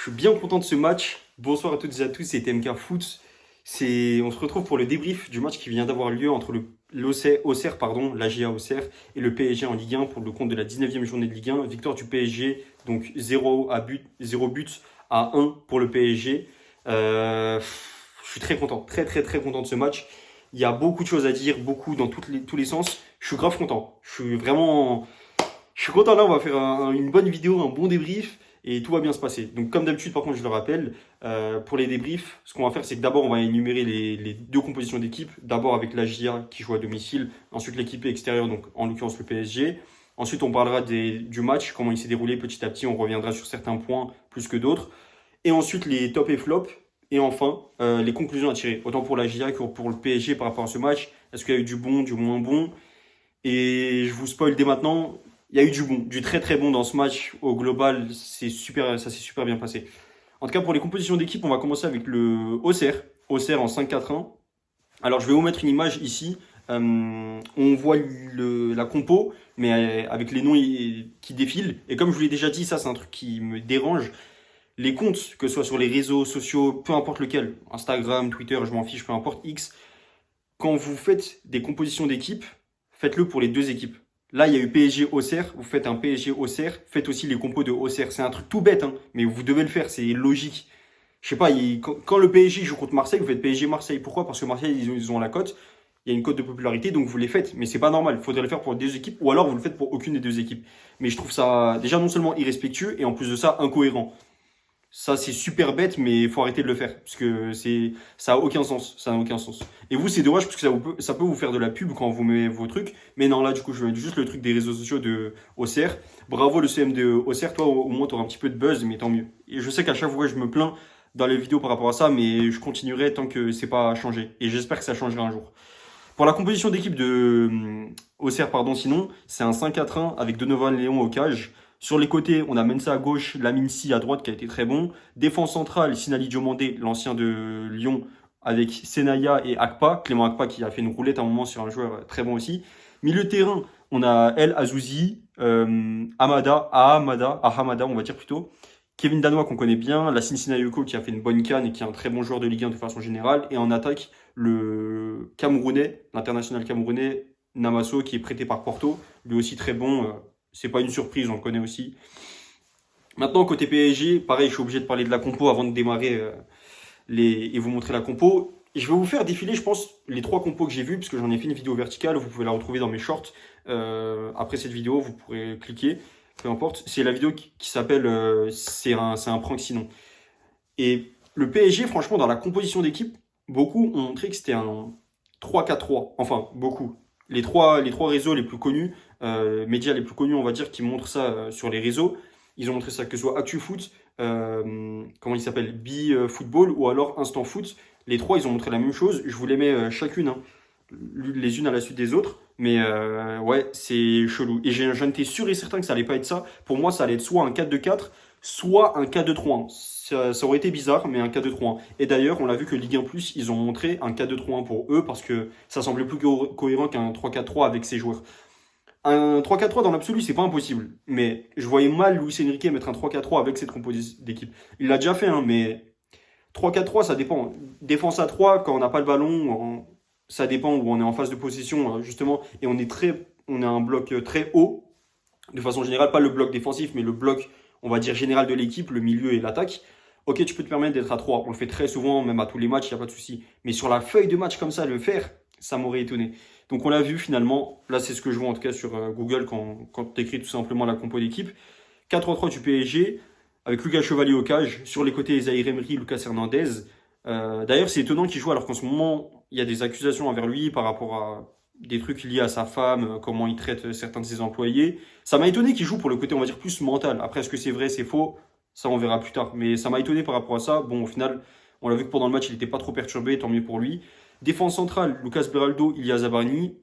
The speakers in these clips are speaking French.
suis bien content de ce match. Bonsoir à toutes et à tous, c'est TMK Foot. On se retrouve pour le débrief du match qui vient d'avoir lieu entre Auxerre, l'AGA Auxerre, et le PSG en Ligue 1 pour le compte de la 19e journée de Ligue 1. Victoire du PSG, donc 0 but à 1 pour le PSG. Je suis très content, très content de ce match. Il y a beaucoup de choses à dire, beaucoup dans tous les sens. Je suis grave content. Je suis content là, on va faire une bonne vidéo, un bon débrief et tout va bien se passer. Donc comme d'habitude, par contre, je le rappelle, pour les débriefs, ce qu'on va faire, c'est que d'abord, on va énumérer les deux compositions d'équipe. D'abord avec la GIA qui joue à domicile, ensuite l'équipe extérieure, donc en l'occurrence le PSG. Ensuite, on parlera du match, comment il s'est déroulé petit à petit, on reviendra sur certains points plus que d'autres. Et ensuite, les tops et flops. Et enfin, les conclusions à tirer, autant pour la GIA que pour le PSG par rapport à ce match. Est-ce qu'il y a eu du bon, du moins bon? Et je vous spoil dès maintenant, il y a eu du bon, du très bon dans ce match. Au global, ça s'est super bien passé. En tout cas, pour les compositions d'équipe, on va commencer avec le Auxerre. Auxerre en 5-4-1. Alors, je vais vous mettre une image ici. On voit la compo, mais avec les noms qui défilent. Et comme je vous l'ai déjà dit, ça, c'est un truc qui me dérange. Les comptes, que ce soit sur les réseaux sociaux, peu importe lequel, Instagram, Twitter, je m'en fiche, peu importe, X, quand vous faites des compositions d'équipe, faites-le pour les deux équipes. Là, il y a eu PSG-Auxerre, vous faites un PSG-Auxerre, faites aussi les compos de Auxerre. C'est un truc tout bête, hein, mais vous devez le faire, c'est logique. Je sais pas, quand le PSG joue contre Marseille, vous faites PSG-Marseille. Pourquoi? Parce que Marseille, ils ont la cote, il y a une cote de popularité, donc vous les faites. Mais c'est pas normal, il faudrait le faire pour les deux équipes, ou alors vous le faites pour aucune des deux équipes. Mais je trouve ça déjà non seulement irrespectueux, et en plus de ça, incohérent. Ça, c'est super bête, mais il faut arrêter de le faire. Parce que ça a aucun sens. Ça n'a aucun sens. Et vous, c'est dommage parce que ça peut vous faire de la pub quand vous mettez vos trucs. Mais non, là, du coup, je vais mettre juste le truc des réseaux sociaux de Auxerre. Bravo, le CM de Auxerre. Toi, au moins, tu auras un petit peu de buzz, mais tant mieux. Et je sais qu'à chaque fois, je me plains dans les vidéos par rapport à ça, mais je continuerai tant que c'est pas changé. Et j'espère que ça changera un jour. Pour la composition d'équipe de Auxerre, sinon, c'est un 5-4-1 avec Donovan Léon au cage. Sur les côtés, on a Mensa à gauche, Lamine Sy à droite qui a été très bon. Défense centrale, Sinali Diomandé, l'ancien de Lyon, avec Senaya et Akpa. Clément Akpa qui a fait une roulette à un moment sur un joueur très bon aussi. Milieu de terrain, on a El Azouzi, Ahamada, on va dire plutôt. Kevin Danois qu'on connaît bien, la Sinayoko qui a fait une bonne canne et qui est un très bon joueur de Ligue 1 de façon générale. Et en attaque, le Camerounais, l'international camerounais, Namasso qui est prêté par Porto, lui aussi très bon. C'est pas une surprise, on le connaît aussi. Maintenant, côté PSG, pareil, je suis obligé de parler de la compo avant de démarrer et vous montrer la compo. Je vais vous faire défiler, je pense, les trois compos que j'ai vus, parce que j'en ai fait une vidéo verticale. Vous pouvez la retrouver dans mes shorts. Après cette vidéo, vous pourrez cliquer, peu importe. C'est la vidéo qui s'appelle c'est un prank sinon. Et le PSG, franchement, dans la composition d'équipe, beaucoup ont montré que c'était un 3-4-3. Enfin, beaucoup. Les trois réseaux les plus connus, médias les plus connus, on va dire, qui montrent ça sur les réseaux. Ils ont montré ça que ce soit ActuFoot, comment il s'appelle, Football ou alors Instant Foot. Les trois, ils ont montré la même chose. Je vous les mets chacune, hein, les unes à la suite des autres. Mais ouais, c'est chelou. Et j'en étais sûr et certain que ça allait pas être ça. Pour moi, ça allait être soit un 4-2-4, soit un 4-2-3-1. Ça aurait été bizarre, mais un 4-2-3-1. Et d'ailleurs, on l'a vu que Ligue 1+, ils ont montré un 4-2-3-1 pour eux parce que ça semblait plus cohérent qu'un 3-4-3 avec ses joueurs. Un 3-4-3 dans l'absolu, c'est pas impossible. Mais je voyais mal Luis Enrique mettre un 3-4-3 avec cette composition d'équipe. Il l'a déjà fait, hein, mais 3-4-3, ça dépend. Défense à 3, quand on n'a pas le ballon, ça dépend où on est en phase de possession, justement, et on a un bloc très haut, de façon générale, pas le bloc défensif, mais le bloc, on va dire, général de l'équipe, le milieu et l'attaque. Ok, tu peux te permettre d'être à 3. On le fait très souvent, même à tous les matchs, il n'y a pas de souci. Mais sur la feuille de match comme ça, le faire, ça m'aurait étonné. Donc on l'a vu finalement. Là, c'est ce que je vois en tout cas sur Google quand tu écris tout simplement la compo d'équipe. 4-3-3 du PSG, avec Lucas Chevalier au cage. Sur les côtés, Zahir Emery, Lucas Hernandez. D'ailleurs, c'est étonnant qu'il joue alors qu'en ce moment, il y a des accusations envers lui par rapport à des trucs liés à sa femme, comment il traite certains de ses employés. Ça m'a étonné qu'il joue pour le côté, on va dire, plus mental. Après, est-ce que c'est vrai, c'est faux? Ça, on verra plus tard. Mais ça m'a étonné par rapport à ça. Bon, au final, on l'a vu que pendant le match, il n'était pas trop perturbé, tant mieux pour lui. Défense centrale, Lucas Beraldo, Ilia Zabarni.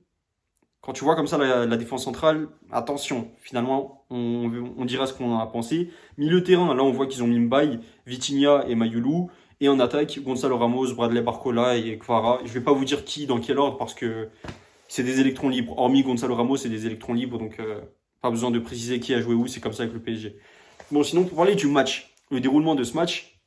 Quand tu vois comme ça la défense centrale, attention, finalement, on dira ce qu'on en a pensé. Milieu de terrain, là, on voit qu'ils ont mis Mbaye, Vitinha et Mayulu. Et en attaque, Gonzalo Ramos, Bradley Barcola et Kvara. Je ne vais pas vous dire qui, dans quel ordre, parce que c'est des électrons libres. Hormis Gonzalo Ramos, c'est des électrons libres, donc pas besoin de préciser qui a joué où, c'est comme ça avec le PSG. Bon, sinon, pour parler du match, le déroulement de ce match.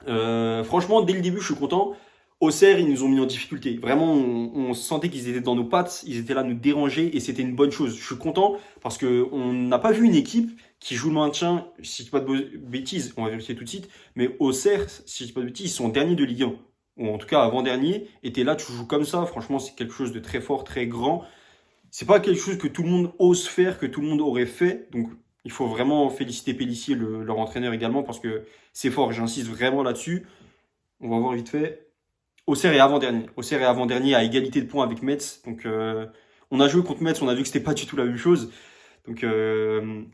Franchement, dès le début, je suis content. Auxerre, ils nous ont mis en difficulté. Vraiment, on sentait qu'ils étaient dans nos pattes, ils étaent là à nous déranger et c'était une bonne chose. Je suis content parce que on n'a pas vu une équipe qui joue le maintien, si je dis pas de bêtises, on va vérifier tout de suite, mais Auxerre, si je dis pas de bêtises, ils sont derniers de Ligue 1, ou en tout cas avant-dernier, et t'es là, tu joues comme ça, franchement, c'est quelque chose de très fort, très grand. C'est pas quelque chose que tout le monde ose faire, que tout le monde aurait fait, donc il faut vraiment féliciter Pélissier, leur entraîneur également, parce que c'est fort, j'insiste vraiment là-dessus. On va voir vite fait. Auxerre est avant-dernier. Auxerre est avant-dernier à égalité de points avec Metz. Donc, on a joué contre Metz, on a vu que c'était pas du tout la même chose. Donc,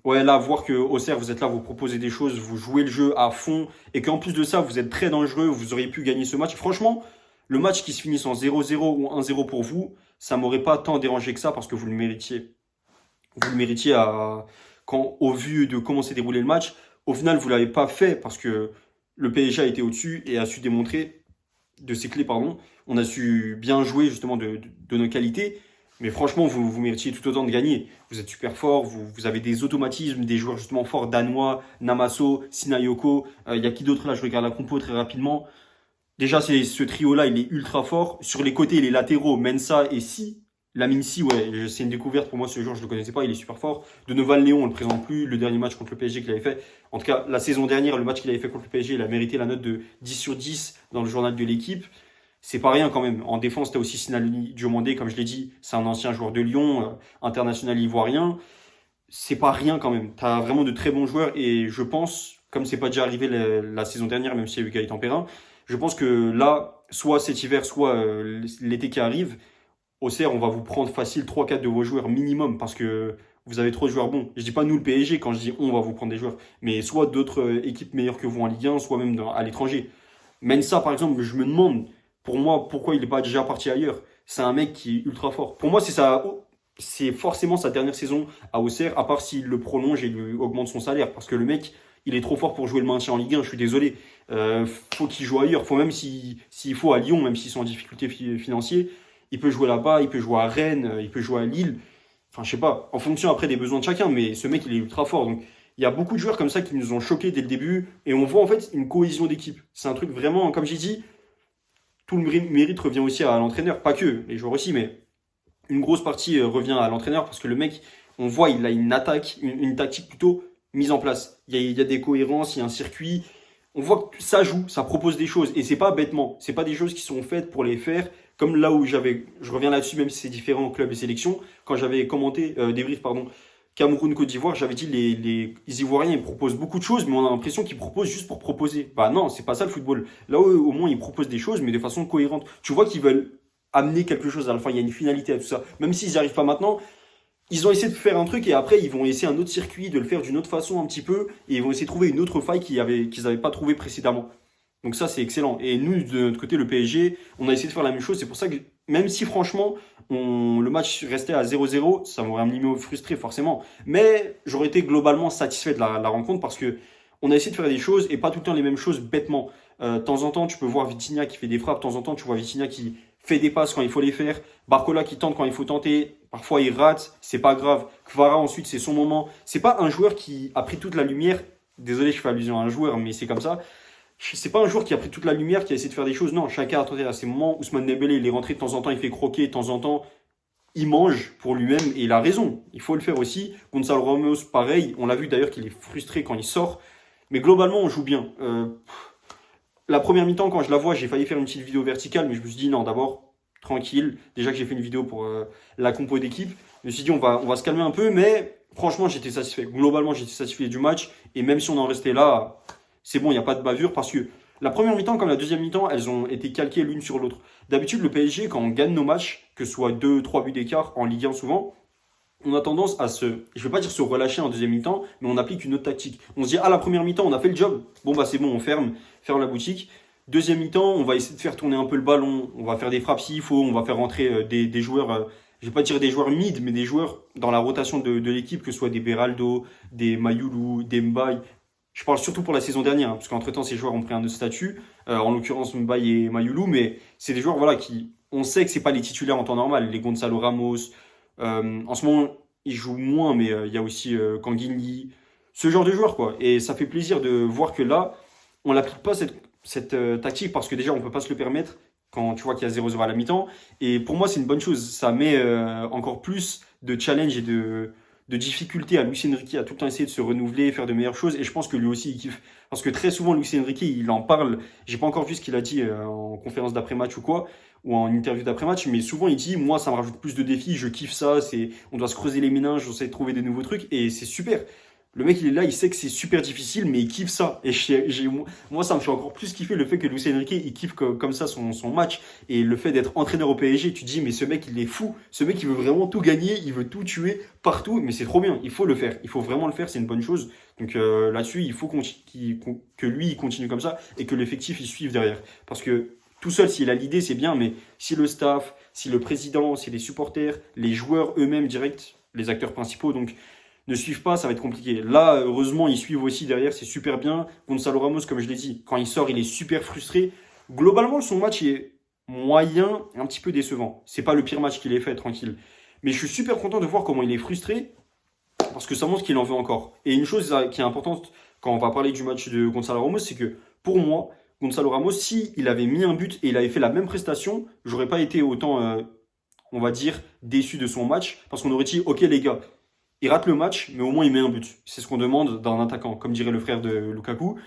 ouais, là, voir que Auxerre, vous êtes là, vous proposez des choses, vous jouez le jeu à fond, et qu'en plus de ça, vous êtes très dangereux, vous auriez pu gagner ce match. Franchement, le match qui se finisse en 0-0 ou 1-0 pour vous, ça m'aurait pas tant dérangé que ça parce que vous le méritiez. Vous le méritiez au vu de comment s'est déroulé le match. Au final, vous l'avez pas fait parce que le PSG a été au-dessus et a su démontrer de ses clés, pardon. On a su bien jouer justement de nos qualités. Mais franchement, vous méritiez tout autant de gagner. Vous êtes super fort, vous avez des automatismes, des joueurs justement forts, danois, Namaso, Sinayoko. Il y a qui d'autre là? Je regarde la compo très rapidement. Déjà, ce trio-là, il est ultra fort. Sur les côtés, les latéraux, Mensa et Si. Lamine Si, ouais, c'est une découverte pour moi. Ce joueur, je ne le connaissais pas, il est super fort. Donovan Léon, on ne le présente plus. Le dernier match contre le PSG qu'il avait fait. En tout cas, la saison dernière, le match qu'il avait fait contre le PSG, il a mérité la note de 10 sur 10 dans le journal de l'équipe. C'est pas rien quand même. En défense, tu as aussi Sinali Diomandé, comme je l'ai dit. C'est un ancien joueur de Lyon, international ivoirien. C'est pas rien quand même. Tu as vraiment de très bons joueurs et je pense, comme c'est pas déjà arrivé la saison dernière, même s'il y a eu Gaëtan Perrin, je pense que là, soit cet hiver, soit l'été qui arrive, Auxerre, on va vous prendre facile 3-4 de vos joueurs minimum parce que vous avez trop de joueurs bons. Je dis pas nous le PSG quand je dis on va vous prendre des joueurs, mais soit d'autres équipes meilleures que vous en Ligue 1, soit même à l'étranger. Mensa, par exemple, je me demande, pour moi, pourquoi il n'est pas déjà parti ailleurs. C'est un mec qui est ultra fort. Pour moi, c'est forcément sa dernière saison à Auxerre, à part s'il le prolonge et lui augmente son salaire. Parce que le mec, il est trop fort pour jouer le maintien en Ligue 1, je suis désolé. Faut qu'il joue ailleurs. Faut même s'il faut à Lyon, même s'ils sont en difficulté financière, il peut jouer là-bas, il peut jouer à Rennes, il peut jouer à Lille. Enfin, je sais pas, en fonction après des besoins de chacun, mais ce mec, il est ultra fort. Donc, il y a beaucoup de joueurs comme ça qui nous ont choqués dès le début, et on voit en fait une cohésion d'équipe. C'est un truc vraiment, comme j'ai dit, tout le mérite revient aussi à l'entraîneur, pas que, les joueurs aussi, mais une grosse partie revient à l'entraîneur parce que le mec, on voit, il a une attaque, une tactique plutôt mise en place. Il y a des cohérences, il y a un circuit. On voit que ça joue, ça propose des choses et c'est pas bêtement. C'est pas des choses qui sont faites pour les faire. Comme là où je reviens là-dessus, même si c'est différent en club et sélection, quand j'avais commenté, débrief, pardon, Cameroun-Côte d'Ivoire, j'avais dit les Ivoiriens ils proposent beaucoup de choses, mais on a l'impression qu'ils proposent juste pour proposer. Bah non, c'est pas ça le football. Là au moins ils proposent des choses, mais de façon cohérente. Tu vois qu'ils veulent amener quelque chose à la fin, il y a une finalité à tout ça. Même s'ils n'y arrivent pas maintenant, ils ont essayé de faire un truc et après ils vont essayer un autre circuit, de le faire d'une autre façon un petit peu, et ils vont essayer de trouver une autre faille qu'ils n'avaient pas trouvé précédemment. Donc ça, c'est excellent. Et nous, de notre côté, le PSG, on a essayé de faire la même chose. C'est pour ça que, même si franchement, le match restait à 0-0, ça m'aurait un minimum frustré forcément. Mais j'aurais été globalement satisfait de la rencontre parce que on a essayé de faire des choses et pas tout le temps les mêmes choses bêtement. De temps en temps, tu peux voir Vitinha qui fait des frappes. De temps en temps, tu vois Vitinha qui fait des passes quand il faut les faire. Barcola qui tente quand il faut tenter. Parfois, il rate. C'est pas grave. Kvara, ensuite, c'est son moment. C'est pas un joueur qui a pris toute la lumière. Désolé, je fais allusion à un joueur, mais c'est comme ça. C'est pas un joueur qui a pris toute la lumière, qui a essayé de faire des choses. Non, chacun a tenté à ses moments. Ousmane Dembélé, il est rentré de temps en temps, il fait croquer, de temps en temps, il mange pour lui-même et il a raison. Il faut le faire aussi. Gonzalo Ramos, pareil. On l'a vu d'ailleurs qu'il est frustré quand il sort. Mais globalement, on joue bien. La première mi-temps, quand je la vois, j'ai failli faire une petite vidéo verticale, mais je me suis dit non, d'abord, tranquille. Déjà que j'ai fait une vidéo pour la compo d'équipe, je me suis dit on va se calmer un peu, mais franchement, j'étais satisfait. Globalement, j'étais satisfait du match. Et même si on en restait là, c'est bon, il n'y a pas de bavure parce que la première mi-temps comme la deuxième mi-temps, elles ont été calquées l'une sur l'autre. D'habitude, le PSG, quand on gagne nos matchs, que ce soit 2, 3 buts d'écart en Ligue 1 souvent, on a tendance à je vais pas dire se relâcher en deuxième mi-temps, mais on applique une autre tactique. On se dit, ah, la première mi-temps, on a fait le job. Bon, bah, c'est bon, on ferme la boutique. Deuxième mi-temps, on va essayer de faire tourner un peu le ballon. On va faire des frappes s'il faut. On va faire rentrer des joueurs, je vais pas dire des joueurs mid, mais des joueurs dans la rotation de l'équipe, que ce soit des Beraldo, des Mayulu, des Mbaye. Je parle surtout pour la saison dernière, hein, parce qu'entre-temps, ces joueurs ont pris un autre statut. En l'occurrence, Mbaye et Mayulu, mais c'est des joueurs, voilà, qui, on sait que c'est pas les titulaires en temps normal. Les Gonzalo Ramos, en ce moment, il joue moins, mais il y a aussi Kanguinli. ce genre de joueur, quoi. Et ça fait plaisir de voir que là, on n'applique pas cette tactique parce que déjà, on ne peut pas se le permettre quand tu vois qu'il y a 0-0 à la mi-temps. Et pour moi, c'est une bonne chose. Ça met encore plus de challenge et de difficulté à Luis Enrique à tout le temps essayer de se renouveler, faire de meilleures choses. Et je pense que lui aussi, il kiffe. Parce que très souvent, Luis Enrique, il en parle. J'ai pas encore vu ce qu'il a dit en conférence d'après-match ou quoi, ou en interview d'après-match, mais souvent il dit, moi, ça me rajoute plus de défis, je kiffe ça, on doit se creuser les méninges, on essaie de trouver des nouveaux trucs, et c'est super. Le mec, il est là, il sait que c'est super difficile, mais il kiffe ça. Et moi, ça me fait encore plus kiffer le fait que Luis Enrique, il kiffe comme ça son match. Et le fait d'être entraîneur au PSG, tu te dis, mais ce mec, il est fou. Ce mec, il veut vraiment tout gagner, il veut tout tuer partout. Mais c'est trop bien, il faut le faire. Il faut vraiment le faire, c'est une bonne chose. Donc là-dessus, il faut que lui, il continue comme ça et que l'effectif, il suive derrière. Parce que tout seul, s'il a l'idée, c'est bien, mais si le staff, si le président, si les supporters, les joueurs eux-mêmes directs, les acteurs principaux, donc ne suivent pas, ça va être compliqué. Là, heureusement, ils suivent aussi derrière, c'est super bien. Gonzalo Ramos, comme je l'ai dit, quand il sort, il est super frustré. Globalement, son match est moyen, un petit peu décevant. C'est pas le pire match qu'il ait fait, tranquille. Mais je suis super content de voir comment il est frustré, parce que ça montre qu'il en veut encore. Et une chose qui est importante quand on va parler du match de Gonzalo Ramos, c'est que pour moi, Gonzalo Ramos, si il avait mis un but et il avait fait la même prestation, j'aurais pas été autant, on va dire, déçu de son match, parce qu'on aurait dit, ok les gars, il rate le match, mais au moins il met un but. C'est ce qu'on demande d'un attaquant, comme dirait le frère de Lukaku.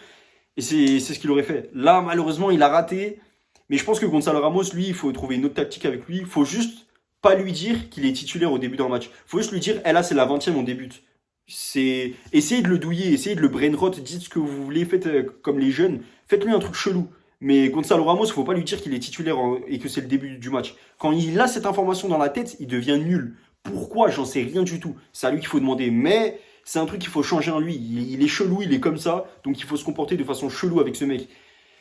Et c'est ce qu'il aurait fait. Là, malheureusement, il a raté. Mais je pense que Gonzalo Ramos, lui, il faut trouver une autre tactique avec lui. Il faut juste pas lui dire qu'il est titulaire au début d'un match. Il faut juste lui dire, eh là, c'est la 20e, on débute. C'est essayez de le douiller, essayez de le brain rot, dites ce que vous voulez, faites comme les jeunes, faites-lui un truc chelou. Mais Gonzalo Ramos, il faut pas lui dire qu'il est titulaire et que c'est le début du match. Quand il a cette information dans la tête, il devient nul. Pourquoi? J'en sais rien du tout. C'est à lui qu'il faut demander. Mais c'est un truc qu'il faut changer en lui. Il est chelou, il est comme ça. Donc il faut se comporter de façon chelou avec ce mec.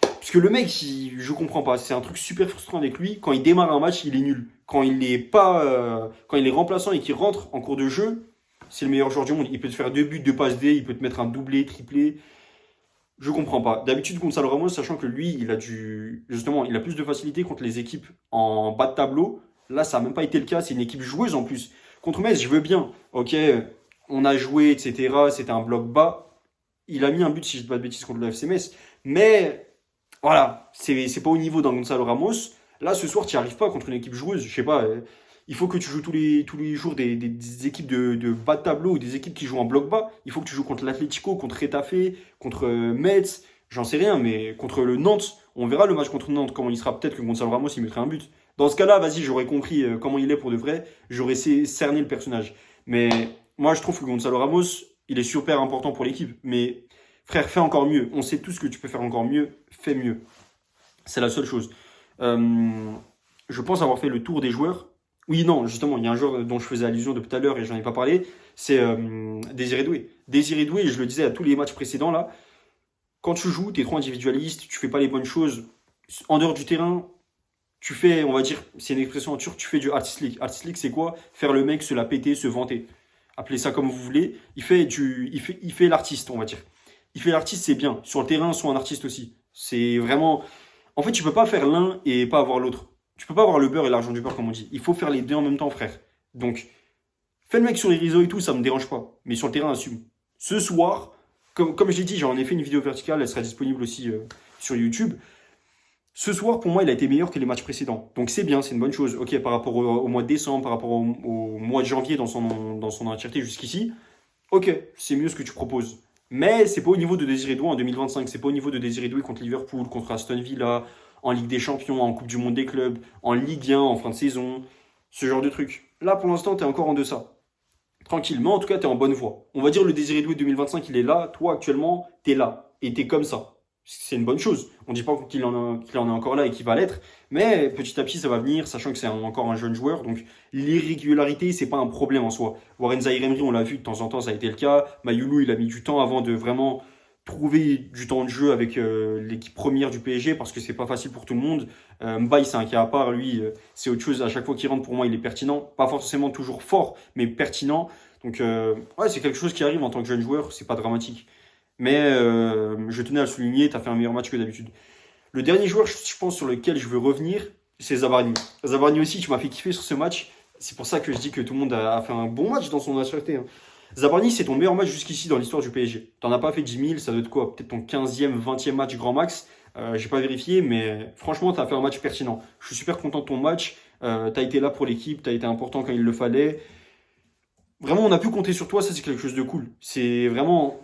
Parce que le mec, je comprends pas. C'est un truc super frustrant avec lui. Quand il démarre un match, il est nul. Quand il est pas, quand il est remplaçant et qu'il rentre en cours de jeu, c'est le meilleur joueur du monde. Il peut te faire 2 buts, 2 passes D, il peut te mettre un doublé, triplé. Je comprends pas. D'habitude, Gonzalo Ramos, sachant que lui, justement, il a plus de facilité contre les équipes en bas de tableau. Là, ça n'a même pas été le cas. C'est une équipe joueuse en plus. Contre Metz, je veux bien. Ok, on a joué, etc. C'était un bloc bas. Il a mis un but, si je ne dis pas de bêtises, contre le FC Metz. Mais voilà, c'est pas au niveau d'un Gonzalo Ramos. Là, ce soir, tu n'y arrives pas contre une équipe joueuse. Je sais pas. Il faut que tu joues tous les jours des équipes de bas de tableau ou des équipes qui jouent en bloc bas. Il faut que tu joues contre l'Atlético, contre Retafe, contre Metz. J'en sais rien, mais contre le Nantes, on verra le match contre Nantes, comment il sera. Peut-être que Gonzalo Ramos, il mettrait un but. Dans ce cas-là, vas-y, j'aurais compris comment il est pour de vrai. J'aurais cerné le personnage. Mais moi, je trouve que Gonzalo Ramos, il est super important pour l'équipe. Mais frère, fais encore mieux. On sait tous que tu peux faire encore mieux. Fais mieux. C'est la seule chose. Je pense avoir fait le tour des joueurs. Oui, non, justement, il y a un joueur dont je faisais allusion depuis tout à l'heure et j'en ai pas parlé, c'est Désiré Doué. Désiré Doué, je le disais à tous les matchs précédents là, quand tu joues, tu es trop individualiste, tu fais pas les bonnes choses. En dehors du terrain, tu fais, on va dire, c'est une expression en turc, tu fais du artistique. Artistique, c'est quoi? Faire le mec, se la péter, se vanter. Appelez ça comme vous voulez. Il fait l'artiste, on va dire. Il fait l'artiste, c'est bien. Sur le terrain, sois un artiste aussi. C'est vraiment. En fait, tu peux pas faire l'un et pas avoir l'autre. Tu peux pas avoir le beurre et l'argent du beurre, comme on dit. Il faut faire les deux en même temps, frère. Donc, fais le mec sur les réseaux et tout, ça me dérange pas. Mais sur le terrain, assume. Ce soir, comme je l'ai dit, j'en ai fait une vidéo verticale, elle sera disponible aussi sur YouTube. Ce soir, pour moi, il a été meilleur que les matchs précédents. Donc c'est bien, c'est une bonne chose. Ok, par rapport au mois de décembre, par rapport au mois de janvier dans son entièreté jusqu'ici, ok, c'est mieux ce que tu proposes. Mais c'est pas au niveau de Désiré Doué en 2025. C'est pas au niveau de Désiré Doué contre Liverpool, contre Aston Villa, en Ligue des Champions, en Coupe du Monde des clubs, en Ligue 1, en fin de saison, ce genre de trucs. Là, pour l'instant, t'es encore en deçà. Tranquillement, en tout cas, t'es en bonne voie. On va dire le Désiré Doué 2025, il est là. Toi, actuellement, t'es là. Et t'es comme ça. C'est une bonne chose. On ne dit pas qu'il en est encore là et qu'il va l'être, mais petit à petit ça va venir, sachant que c'est encore un jeune joueur, donc l'irrégularité c'est pas un problème en soi. Warren Zaïre-Emery, on l'a vu de temps en temps, ça a été le cas. Mayoulou, il a mis du temps avant de vraiment trouver du temps de jeu avec l'équipe première du PSG parce que c'est pas facile pour tout le monde. Mbaye, c'est un cas à part, lui, c'est autre chose. À chaque fois qu'il rentre, pour moi, il est pertinent, pas forcément toujours fort, mais pertinent. Donc ouais, c'est quelque chose qui arrive en tant que jeune joueur, c'est pas dramatique. Mais je tenais à le souligner, tu as fait un meilleur match que d'habitude. Le dernier joueur, je pense, sur lequel je veux revenir, c'est Zabarni. Zabarni aussi, tu m'as fait kiffer sur ce match. C'est pour ça que je dis que tout le monde a fait un bon match dans son entièreté. Hein. Zabarny, c'est ton meilleur match jusqu'ici dans l'histoire du PSG. T'en as pas fait 10 000, ça doit être quoi? Peut-être ton 15e, 20e match grand max. J'ai pas vérifié, mais franchement, t'as fait un match pertinent. Je suis super content de ton match. T'as été là pour l'équipe, t'as été important quand il le fallait. Vraiment, on a pu compter sur toi, ça c'est quelque chose de cool. C'est vraiment,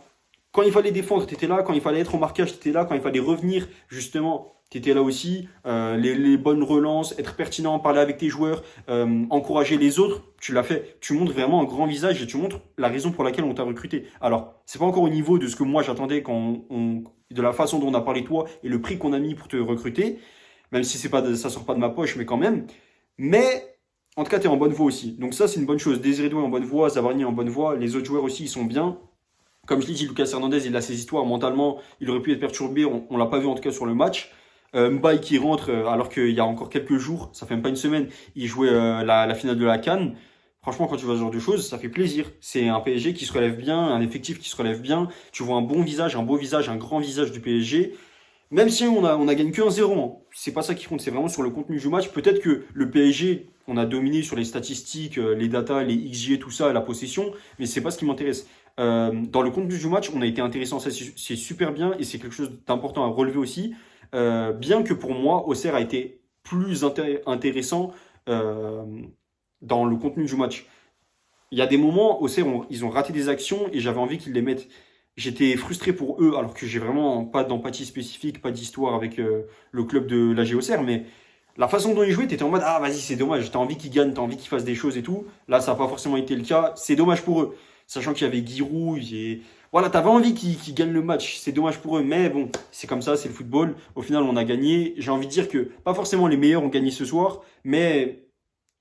quand il fallait défendre, t'étais là, quand il fallait être au marquage, t'étais là, quand il fallait revenir, justement, t'étais là aussi. Les bonnes relances, être pertinent, parler avec tes joueurs, encourager les autres, tu l'as fait. Tu montres vraiment un grand visage et tu montres la raison pour laquelle on t'a recruté. Alors, c'est pas encore au niveau de ce que moi j'attendais de la façon dont on a parlé de toi et le prix qu'on a mis pour te recruter, même si c'est pas, ça sort pas de ma poche, mais quand même. Mais en tout cas, tu es en bonne voie aussi. Donc ça, c'est une bonne chose. Désiré Doué en bonne voie, Zabarni en bonne voie. Les autres joueurs aussi, ils sont bien. Comme je l'ai dit, Lucas Hernandez, il a ses histoires. Mentalement, il aurait pu être perturbé. On ne l'a pas vu en tout cas sur le match. Mbaye qui rentre alors qu'il y a encore quelques jours, ça fait même pas une semaine, il jouait la finale de la CAN. Franchement, quand tu vois ce genre de choses, ça fait plaisir. C'est un PSG qui se relève bien, un effectif qui se relève bien. Tu vois un bon visage, un beau visage, un grand visage du PSG. Même si on a gagné que 1-0, hein. C'est pas ça qui compte, c'est vraiment sur le contenu du match. Peut-être que le PSG, on a dominé sur les statistiques, les datas, les XG, tout ça, la possession, mais c'est pas ce qui m'intéresse. Dans le contenu du match, on a été intéressant, ça c'est super bien et c'est quelque chose d'important à relever aussi. Bien que pour moi, Auxerre a été plus intéressant euh, dans le contenu du match. Il y a des moments, Auxerre, ils ont raté des actions et j'avais envie qu'ils les mettent. J'étais frustré pour eux, alors que j'ai vraiment pas d'empathie spécifique, pas d'histoire avec le club de la Auxerre, mais la façon dont ils jouaient, t'étais en mode ah vas-y, c'est dommage, t'as envie qu'ils gagnent, t'as envie qu'ils fassent des choses et tout. Là, ça n'a pas forcément été le cas, c'est dommage pour eux. Sachant qu'il y avait Giroud, voilà, t'avais envie qu'ils gagnent le match, c'est dommage pour eux, mais bon, c'est comme ça, c'est le football. Au final, on a gagné. J'ai envie de dire que pas forcément les meilleurs ont gagné ce soir, mais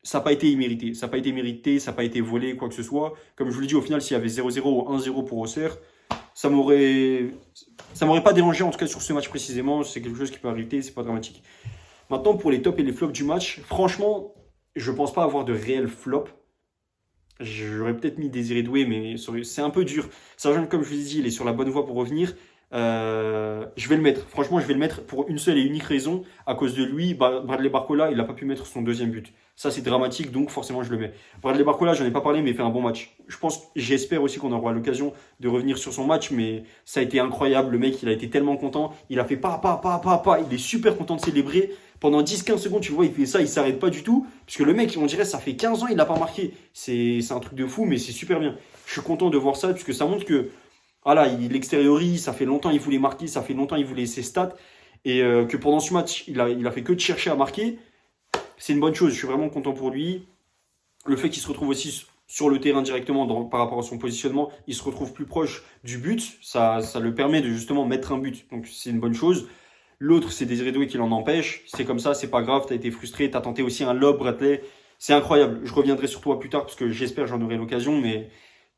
ça n'a pas été immérité. Ça n'a pas été mérité, ça n'a pas été volé, quoi que ce soit. Comme je vous l'ai dit, au final, s'il y avait 0-0 ou 1-0 pour Auxerre, ça m'aurait ça m'aurait pas dérangé, en tout cas sur ce match précisément. C'est quelque chose qui peut arriver, c'est pas dramatique. Maintenant, pour les tops et les flops du match, franchement, je pense pas avoir de réel flop. J'aurais peut-être mis Désiré Doué, mais c'est un peu dur. Sachant que, comme je vous ai dit, il est sur la bonne voie pour revenir. Je vais le mettre. Franchement, je vais le mettre pour une seule et unique raison. À cause de lui, Bradley Barcola, il n'a pas pu mettre son deuxième but. Ça, c'est dramatique, donc forcément, je le mets. Bradley Barcola, j'en ai pas parlé, mais il fait un bon match. J'espère aussi qu'on aura l'occasion de revenir sur son match, mais ça a été incroyable. Le mec, il a été tellement content. Il a fait pas. Il est super content de célébrer. Pendant 10-15 secondes, tu vois, il fait ça, il s'arrête pas du tout. Puisque le mec, on dirait, ça fait 15 ans, il n'a pas marqué. C'est un truc de fou, mais c'est super bien. Je suis content de voir ça, puisque ça montre que voilà, il l'extériorise, ça fait longtemps il voulait marquer, ça fait longtemps il voulait ses stats, et que pendant ce match, il a fait que de chercher à marquer, c'est une bonne chose, je suis vraiment content pour lui. Le fait qu'il se retrouve aussi sur le terrain directement par rapport à son positionnement, il se retrouve plus proche du but, ça le permet de justement mettre un but, donc c'est une bonne chose. L'autre, c'est Désiré Doué qui l'en empêche, c'est comme ça, c'est pas grave, t'as été frustré, t'as tenté aussi un lob, Bradley, c'est incroyable. Je reviendrai sur toi plus tard parce que j'espère j'en aurai l'occasion, mais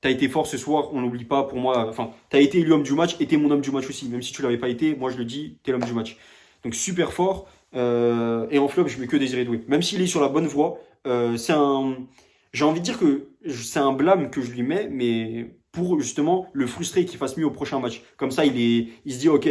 t'as été fort ce soir, on n'oublie pas pour moi. Enfin, t'as été élu homme du match et t'es mon homme du match aussi. Même si tu l'avais pas été, moi je le dis, t'es l'homme du match. Donc super fort. Et en flop, je mets que Désiré Doué. Même s'il est sur la bonne voie, c'est un. J'ai envie de dire que c'est un blâme que je lui mets, mais pour justement le frustrer qu'il fasse mieux au prochain match. Comme ça, il se dit, ok,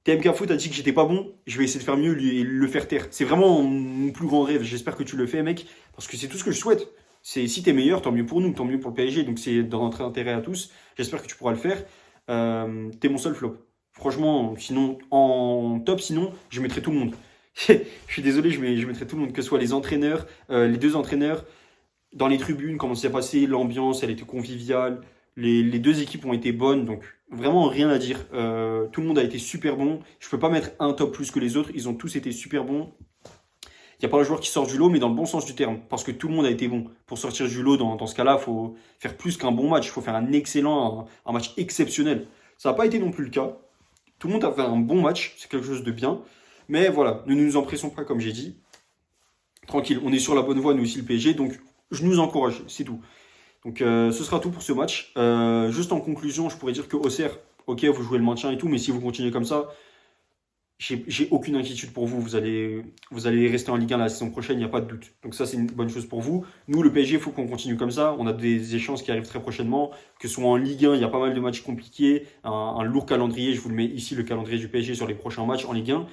TMK Foot a dit que j'étais pas bon, je vais essayer de faire mieux et le faire taire. C'est vraiment mon plus grand rêve. J'espère que tu le fais, mec, parce que c'est tout ce que je souhaite. C'est si t'es meilleur, tant mieux pour nous, tant mieux pour le PSG. Donc c'est dans notre intérêt à tous. J'espère que tu pourras le faire. T'es mon seul flop. Franchement, sinon, en top, sinon, je mettrai tout le monde. Je suis désolé, je mettrai tout le monde, que ce soit les entraîneurs, les deux entraîneurs, dans les tribunes, comment ça s'est passé, l'ambiance, elle était conviviale. Les deux équipes ont été bonnes, donc vraiment rien à dire. Tout le monde a été super bon. Je peux pas mettre un top plus que les autres. Ils ont tous été super bons. Il n'y a pas un joueur qui sort du lot, mais dans le bon sens du terme. Parce que tout le monde a été bon. Pour sortir du lot, dans ce cas-là, il faut faire plus qu'un bon match. Il faut faire un excellent, un match exceptionnel. Ça n'a pas été non plus le cas. Tout le monde a fait un bon match. C'est quelque chose de bien. Mais voilà, ne nous empressons pas, comme j'ai dit. Tranquille, on est sur la bonne voie, nous aussi, le PSG. Donc, je nous encourage, c'est tout. Donc, ce sera tout pour ce match. Juste en conclusion, je pourrais dire que Auxerre, ok, vous jouez le maintien et tout, mais si vous continuez comme ça, j'ai aucune inquiétude pour vous. Vous allez rester en Ligue 1 la saison prochaine, il n'y a pas de doute. Donc ça, c'est une bonne chose pour vous. Nous, le PSG, il faut qu'on continue comme ça. On a des échéances qui arrivent très prochainement. Que ce soit en Ligue 1, il y a pas mal de matchs compliqués. Un lourd calendrier, je vous le mets ici, le calendrier du PSG sur les prochains matchs en Ligue 1.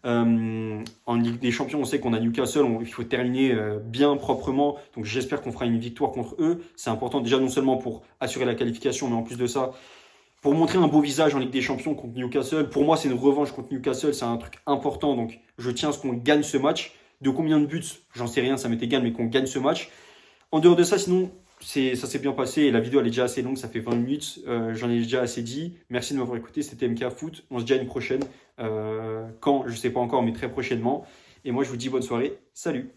En Ligue des Champions, on sait qu'on a Newcastle, il faut terminer bien proprement. Donc j'espère qu'on fera une victoire contre eux. C'est important déjà non seulement pour assurer la qualification, mais en plus de ça, pour montrer un beau visage en Ligue des Champions contre Newcastle. Pour moi, c'est une revanche contre Newcastle, c'est un truc important. Donc je tiens à ce qu'on gagne ce match. De combien de buts, j'en sais rien, ça m'est égal, mais qu'on gagne ce match. En dehors de ça, sinon, ça s'est bien passé. Et la vidéo, elle est déjà assez longue, ça fait 20 minutes. J'en ai déjà assez dit. Merci de m'avoir écouté. C'était MK Foot. On se dit à une prochaine. Quand, je ne sais pas encore, mais très prochainement. Et moi, je vous dis bonne soirée. Salut!